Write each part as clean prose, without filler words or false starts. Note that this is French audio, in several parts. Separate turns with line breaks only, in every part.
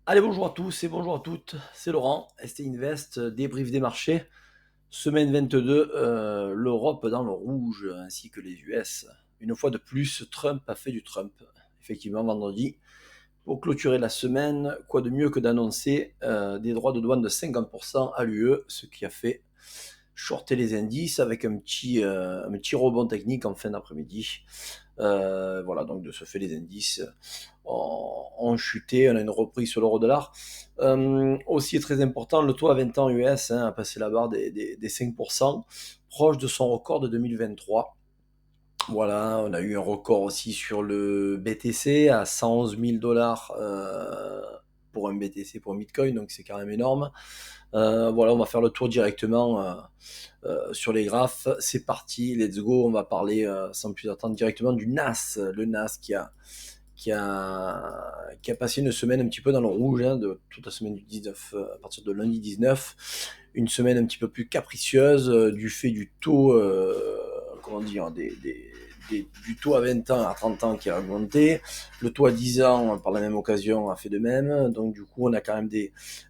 Allez, bonjour à tous et bonjour à toutes, c'est Laurent, ST Invest, débrief des marchés. Semaine 22, l'Europe dans le rouge ainsi que les US. Une fois de plus, Trump a fait du Trump. Effectivement, vendredi, pour clôturer la semaine, quoi de mieux que d'annoncer des droits de douane de 50% à l'UE, ce qui a fait shorter les indices avec un petit rebond technique en fin d'après-midi. Voilà, donc de ce fait, les indices ont chuté. On a une reprise sur l'euro-dollar. Aussi très important, le taux à 20 ans US a passé la barre des 5%, proche de son record de 2023. Voilà, on a eu un record aussi sur le BTC à 111 000 dollars pour un BTC pour un Bitcoin, donc c'est quand même énorme. Voilà, on va faire le tour directement sur les graphes. C'est parti, let's go. On va parler sans plus attendre directement du NAS. Le NAS qui a passé une semaine un petit peu dans le rouge, de toute la semaine du 19, à partir de lundi 19. Une semaine un petit peu plus capricieuse du fait du taux, comment dire, du taux à 20 ans à 30 ans qui a augmenté. Le taux à 10 ans, par la même occasion, a fait de même. Donc, du coup, on a quand même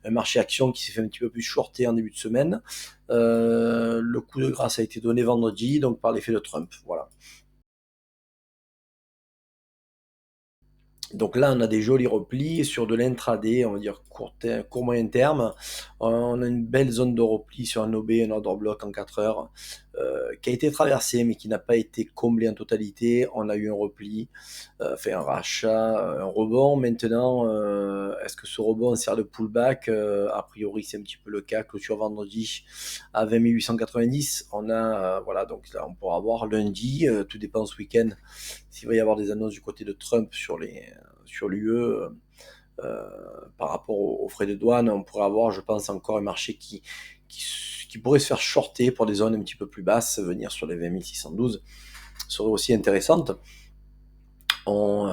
un marché action qui s'est fait un petit peu plus shorté en début de semaine. Le coup de grâce a été donné vendredi, donc par l'effet de Trump. Voilà. Donc là, on a des jolis replis sur de l'intraday, on va dire court moyen terme. On a une belle zone de repli sur un OB, un order block en 4 heures, qui a été traversé mais qui n'a pas été comblé en totalité. On a eu un repli, fait un rachat, un rebond. Maintenant, est-ce que ce rebond sert de pullback? A priori, c'est un petit peu le cas. Clôture vendredi à 20 890. On a, voilà, donc là, on pourra voir lundi, tout dépend ce week-end, s'il va y avoir des annonces du côté de Trump sur l'UE par rapport aux frais de douane. On pourrait avoir, je pense, encore un marché qui, qui pourrait se faire shorter pour des zones un petit peu plus basses, venir sur les 20 612 serait aussi intéressante. On,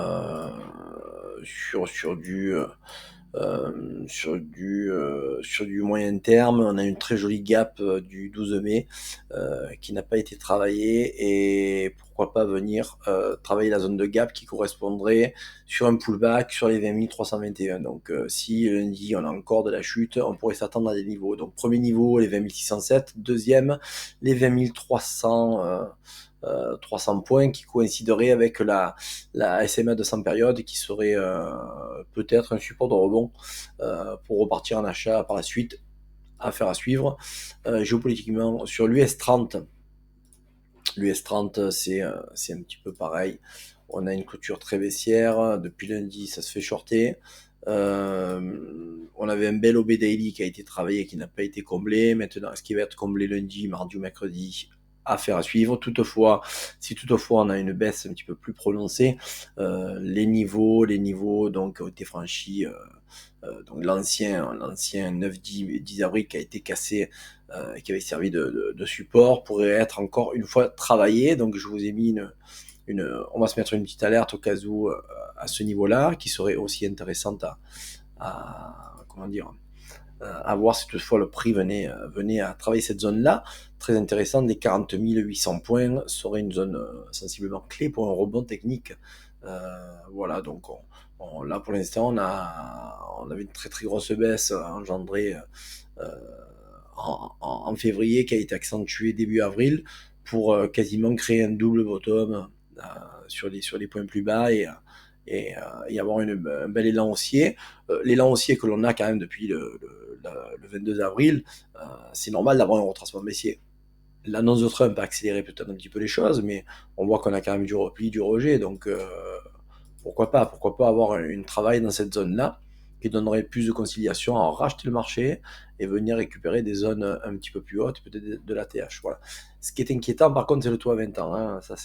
sur du moyen terme, on a une très jolie gap du 12 mai qui n'a pas été travaillée, et pourquoi pas venir travailler la zone de gap qui correspondrait sur un pullback sur les 20 321. Donc si lundi on a encore de la chute, on pourrait s'attendre à des niveaux. Donc premier niveau, les 20 607, deuxième, les 20 300 points qui coïnciderait avec la SMA 200 période qui serait peut-être un support de rebond pour repartir en achat par la suite. Affaire à suivre. Géopolitiquement, sur l'US30, c'est un petit peu pareil. On a une clôture très baissière. Depuis lundi, ça se fait shorter. On avait un bel OB daily qui a été travaillé et qui n'a pas été comblé. Maintenant, est-ce qu'il va être comblé lundi, mardi ou mercredi? Affaire à suivre. Toutefois, si toutefois on a une baisse un petit peu plus prononcée, les niveaux donc ont été franchis. Donc l'ancien 9-10 avril qui a été cassé, qui avait servi de support, pourrait être encore une fois travaillé. Donc je vous ai mis on va se mettre une petite alerte au cas où à ce niveau-là, qui serait aussi intéressante comment dire, à voir si toutefois le prix venait à travailler cette zone-là. Très intéressante, les 40 800 points serait une zone sensiblement clé pour un rebond technique. Voilà, donc là pour l'instant on avait une très très grosse baisse engendrée en février qui a été accentuée début avril pour quasiment créer un double bottom sur les points plus bas et avoir un bel élan haussier. L'élan haussier que l'on a quand même depuis le 22 avril, c'est normal d'avoir un retracement baissier. L'annonce de Trump a accéléré peut-être un petit peu les choses, mais on voit qu'on a quand même du repli, du rejet, donc pourquoi pas avoir un travail dans cette zone-là qui donnerait plus de conciliation à racheter le marché et venir récupérer des zones un petit peu plus hautes, peut-être de la TH. Voilà. Ce qui est inquiétant, par contre, c'est le taux à 20 ans. Hein. Ça,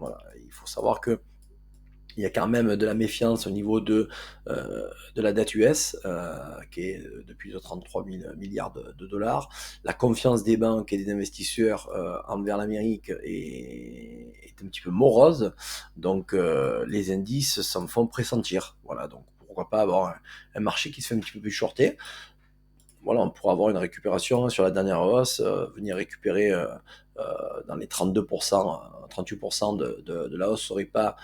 voilà. Il faut savoir que il y a quand même de la méfiance au niveau de la dette US, qui est depuis de 33 000 milliards de dollars. La confiance des banques et des investisseurs envers l'Amérique est un petit peu morose, donc les indices s'en font pressentir. Voilà, donc pourquoi pas avoir un marché qui se fait un petit peu plus shorté. voilà, on pourra avoir une récupération sur la dernière hausse, venir récupérer dans les 32%, 38% de la hausse serait pas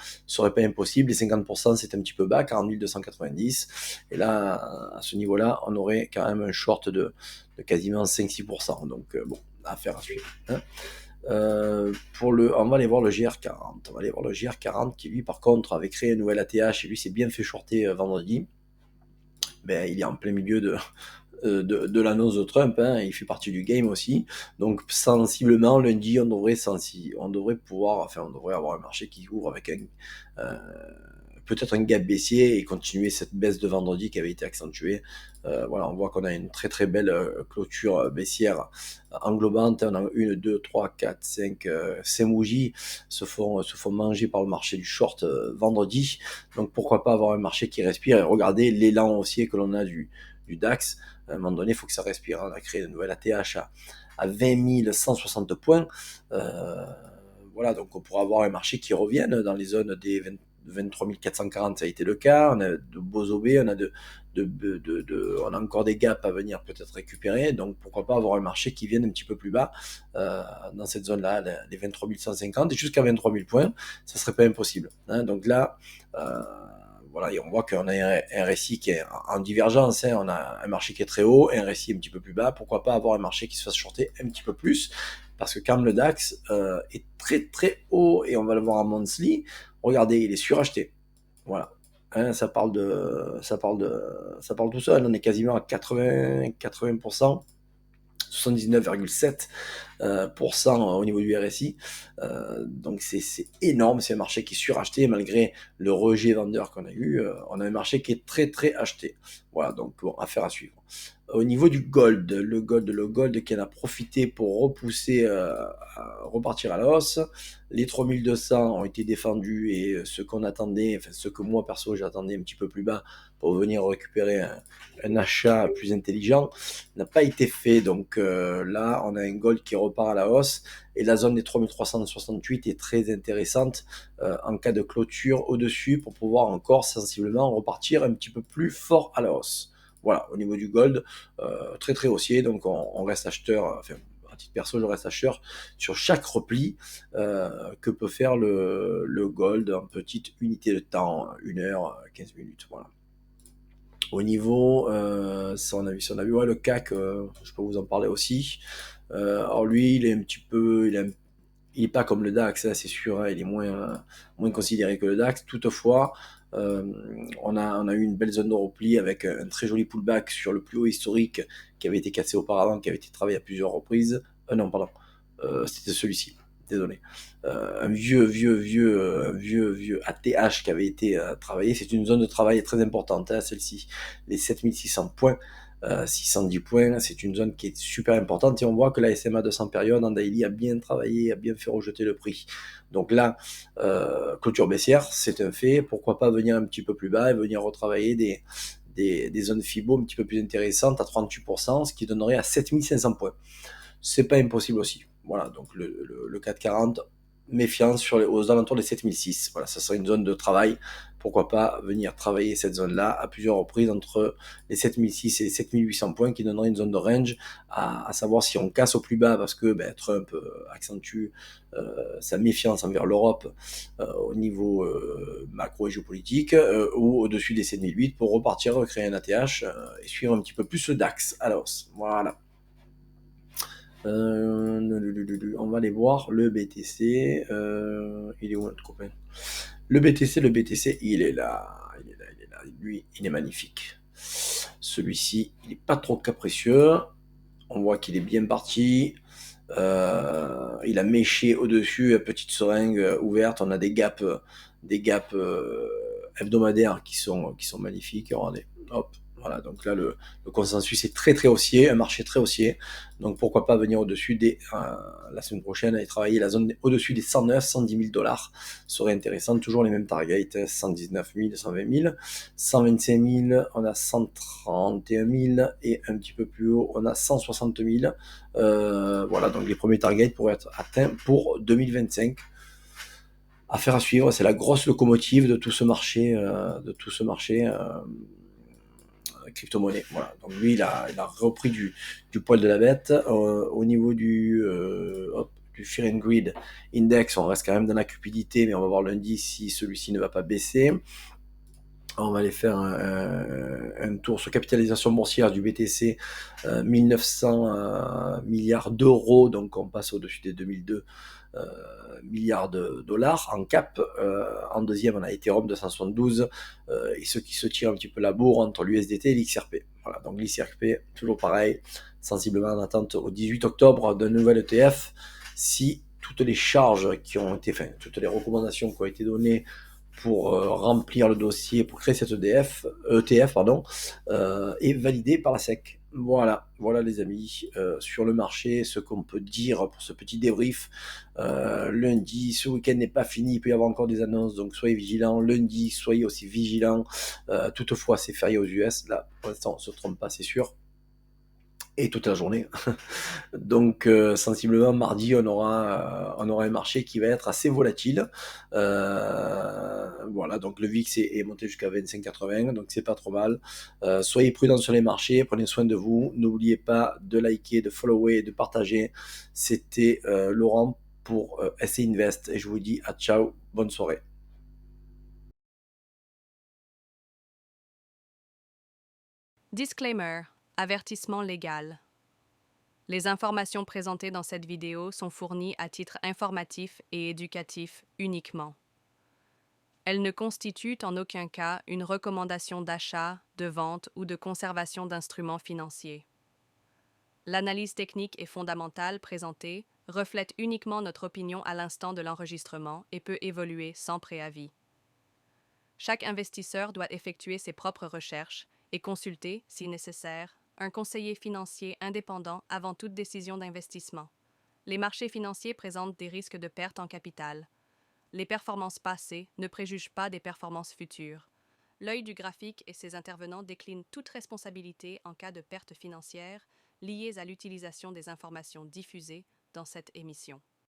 impossible. Les 50%, c'est un petit peu bas, 40 290. Et là, à ce niveau-là, on aurait quand même un short de quasiment 5-6%. Donc, bon, affaire à suivre. Hein. On va aller voir le GR40. On va aller voir le GR40 qui, lui, par contre, avait créé un nouvel ATH et lui s'est bien fait shorter vendredi. Ben, il est en plein milieu de l'annonce de Trump, hein, il fait partie du game aussi. Donc sensiblement, lundi, on devrait avoir un marché qui ouvre avec peut-être un gap baissier et continuer cette baisse de vendredi qui avait été accentuée. Voilà, on voit qu'on a une très très belle clôture baissière englobante. On a 1, 2, 3, 4, 5, 5 bougies se font manger par le marché du short vendredi. Donc pourquoi pas avoir un marché qui respire et regardez l'élan haussier que l'on a du DAX. À un moment donné, il faut que ça respire. On a créé une nouvelle ATH à 20 160 points. Voilà, donc on pourra avoir un marché qui revienne dans les zones des 23 440, ça a été le cas. On a de beaux OB, on a encore des gaps à venir peut-être récupérer. Donc pourquoi pas avoir un marché qui vienne un petit peu plus bas dans cette zone-là, les 23 150 et jusqu'à 23 000 points, ça serait pas impossible. Hein. Donc là, voilà, et on voit qu'on a un RSI qui est en divergence, hein. On a un marché qui est très haut et un RSI un petit peu plus bas. Pourquoi pas avoir un marché qui se fasse shorter un petit peu plus? Parce que quand le DAX est très très haut et on va le voir en monthly, regardez, il est suracheté. Voilà. Hein, ça parle tout seul. On est quasiment à 80%. 79,7% au niveau du RSI. Donc c'est énorme, c'est un marché qui est suracheté malgré le rejet vendeur qu'on a eu. On a un marché qui est très très acheté. Voilà, donc bon, affaire à suivre. Au niveau du gold, le gold qui en a profité pour repousser, repartir à la hausse. Les 3200 ont été défendus et ce qu'on attendait, enfin ce que moi perso j'attendais un petit peu plus bas pour venir récupérer un achat plus intelligent, n'a pas été fait. Donc là, on a un gold qui repart à la hausse et la zone des 3368 est très intéressante en cas de clôture au-dessus pour pouvoir encore sensiblement repartir un petit peu plus fort à la hausse. Voilà, au niveau du gold, très très haussier, donc on reste acheteur, enfin à titre perso, je reste acheteur sur chaque repli que peut faire le gold en petite unité de temps, 1 heure, 15 minutes, voilà. Au niveau, si on a vu ouais, le CAC, je peux vous en parler aussi. Alors lui, il est un petit peu, il est pas comme le DAX, hein, c'est sûr, hein, il est moins considéré que le DAX. Toutefois, on a eu une belle zone de repli avec un très joli pullback sur le plus haut historique qui avait été cassé auparavant, qui avait été travaillé à plusieurs reprises. Non, pardon, c'était celui-ci. Désolé. Un vieux ATH qui avait été travaillé. C'est une zone de travail très importante, hein, celle-ci. Les 7600 points. 610 points, c'est une zone qui est super importante et on voit que la SMA 200 période en daily a bien travaillé, a bien fait rejeter le prix. Donc là, clôture baissière, c'est un fait. Pourquoi pas venir un petit peu plus bas et venir retravailler des zones FIBO un petit peu plus intéressantes à 38%, ce qui donnerait à 7500 points. C'est pas impossible aussi. Voilà, donc le 440, méfiance aux alentours des 7006. Voilà, ça serait une zone de travail. Pourquoi pas venir travailler cette zone-là à plusieurs reprises entre les 7006 et les 7800 points qui donnerait une zone de range à savoir si on casse au plus bas parce que Trump accentue sa méfiance envers l'Europe au niveau macro et géopolitique ou au-dessus des 7008 pour repartir, recréer un ATH et suivre un petit peu plus le DAX à la hausse. Voilà. On va aller voir le BTC. Il est où notre copain? Le BTC, il est là. Lui, il est magnifique. Celui-ci, il n'est pas trop capricieux. On voit qu'il est bien parti. Il a méché au-dessus, petite seringue ouverte. On a des gaps hebdomadaires qui sont magnifiques. Regardez, hop. Voilà, donc là, le consensus est très très haussier, un marché très haussier. Donc pourquoi pas venir au-dessus la semaine prochaine et travailler la zone au-dessus des 109, 110 000 dollars serait intéressant. Toujours les mêmes targets, 119 000, 120 000, 125 000, on a 131 000 et un petit peu plus haut, on a 160 000. Voilà, donc les premiers targets pourraient être atteints pour 2025. Affaire à suivre, c'est la grosse locomotive de tout ce marché, crypto-monnaie. Voilà. Donc lui, il a repris du poil de la bête. Au niveau du Fear and Greed Index, on reste quand même dans la cupidité, mais on va voir lundi si celui-ci ne va pas baisser. On va aller faire un tour sur capitalisation boursière du BTC, 1900 milliards d'euros, donc on passe au-dessus des 2002 milliards de dollars en cap. En deuxième, on a Ethereum 272, et ceux qui se tirent un petit peu la bourre entre l'USDT et l'XRP. Voilà, donc l'XRP, toujours pareil, sensiblement en attente au 18 octobre d'un nouvel ETF. Si toutes les charges qui ont été, enfin, toutes les recommandations qui ont été données pour remplir le dossier, pour créer cet ETF, est validé par la SEC. Voilà, voilà les amis, sur le marché, ce qu'on peut dire pour ce petit débrief. Lundi, ce week-end n'est pas fini, il peut y avoir encore des annonces, donc soyez vigilants. Lundi, soyez aussi vigilants. Toutefois, c'est férié aux US, là, pour l'instant, on ne se trompe pas, c'est sûr. Et toute la journée. Donc sensiblement mardi on aura un marché qui va être assez volatile. Voilà, donc le VIX est monté jusqu'à 25,80, donc c'est pas trop mal. Soyez prudents sur les marchés, prenez soin de vous. N'oubliez pas de liker, de follower et de partager. C'était Laurent pour SA Invest et je vous dis à ciao, bonne soirée.
Disclaimer. Avertissement légal. Les informations présentées dans cette vidéo sont fournies à titre informatif et éducatif uniquement. Elles ne constituent en aucun cas une recommandation d'achat, de vente ou de conservation d'instruments financiers. L'analyse technique et fondamentale présentée reflète uniquement notre opinion à l'instant de l'enregistrement et peut évoluer sans préavis. Chaque investisseur doit effectuer ses propres recherches et consulter, si nécessaire, un conseiller financier indépendant avant toute décision d'investissement. Les marchés financiers présentent des risques de perte en capital. Les performances passées ne préjugent pas des performances futures. L'œil du graphique et ses intervenants déclinent toute responsabilité en cas de perte financière liées à l'utilisation des informations diffusées dans cette émission.